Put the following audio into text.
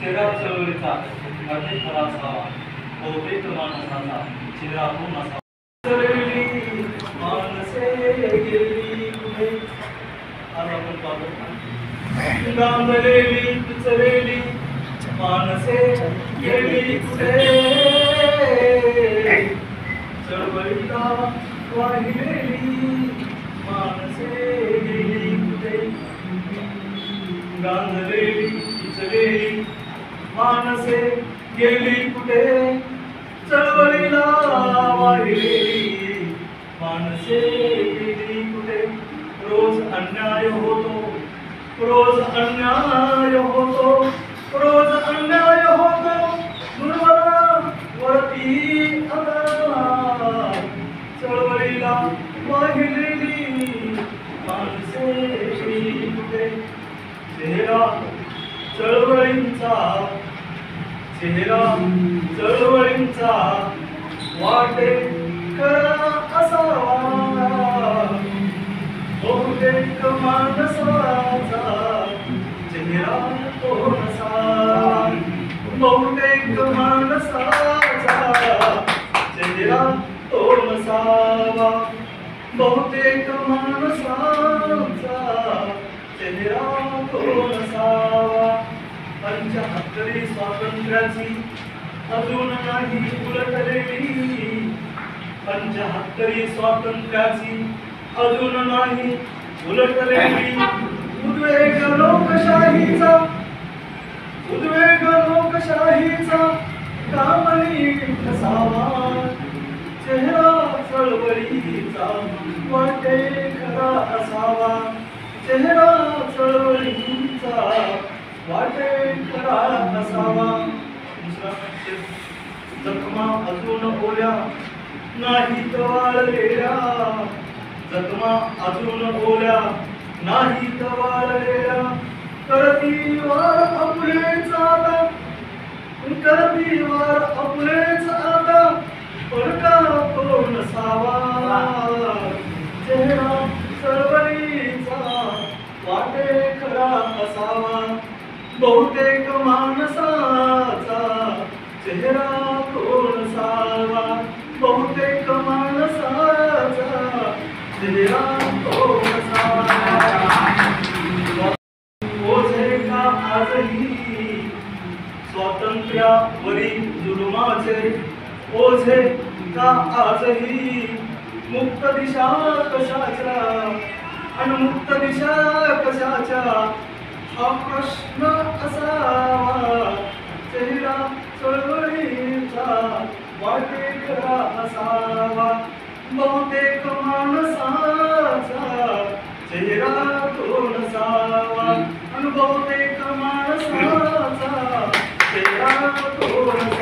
चेहरा चळवळीचा अर्धे खरा असावा, बहुतेक माणसाचा चेहरा पूर्ण असावा. चळवळी माणसे गेली कुठे, आज आपण पाहतो गांभलेली पिचलेली माणसे गेली कुठे, चळवळीला वाहिलेली माणसे गेली कुठे, गांधलेली पिचलेली माणसे गेली कुठे, चळवळीला वाहिलेली माणसे गेली कुठे. रोज अन्याय होतो, रोज अन्याय होतो, रोज अन्याय होतो, दुर्बलावरती अन्याय, चळवळीला वाहिलेली माणसे गेली कुठे. चेहरा चळवळींचा, चेहरा चळवळींचा वाटे खरा असावा, बहुतेक माणसाचा चेहरा तो नसावा, बहुतेक माणसाचा चेहरा तो नसावा, बहुतेक माणसाचा चेहरा तो नसावा. 75 स्वातंत्र्याची अजून नाही उलटलेली, 75 स्वातंत्र्याची अजून नाही उलटलेली, उद्वेग लोकशाहीचा, उद्वेग लोकशाहीचा कामणी कसावा, चेहरा चळवळीचा वाटे खरा असावा, चेहरा चळवळीचा वाटे खरा असावा. जखमा अजून ओल्या नाहीत वाळलेल्या, जखमा अजून ओल्या नाहीत वाळलेल्या, करती वार आपलेच आता, करती वार आपलेच आता, पडका तो नसावा, चेहरा चळवळीचा वाटे खरा असावा, बहुतेक माणसाचा चेहरा तो नसावा, बहुतेक माणसाचा चेहरा तो नसावा. ओझे का आजही स्वातंत्र्यावरील जुलुमाचे, ओझे का आजही मुक्त दिशा कशाच्या, अनमुक्त दिशा कशाच्या, हा प्रश्न असावा, चेहरा चळवळीचा वाटे खरा असावा, बहुतेक माणसाचा चेहरा तो नसावा, आणि बहुतेक माणसाचा चेहरा तो नसावा.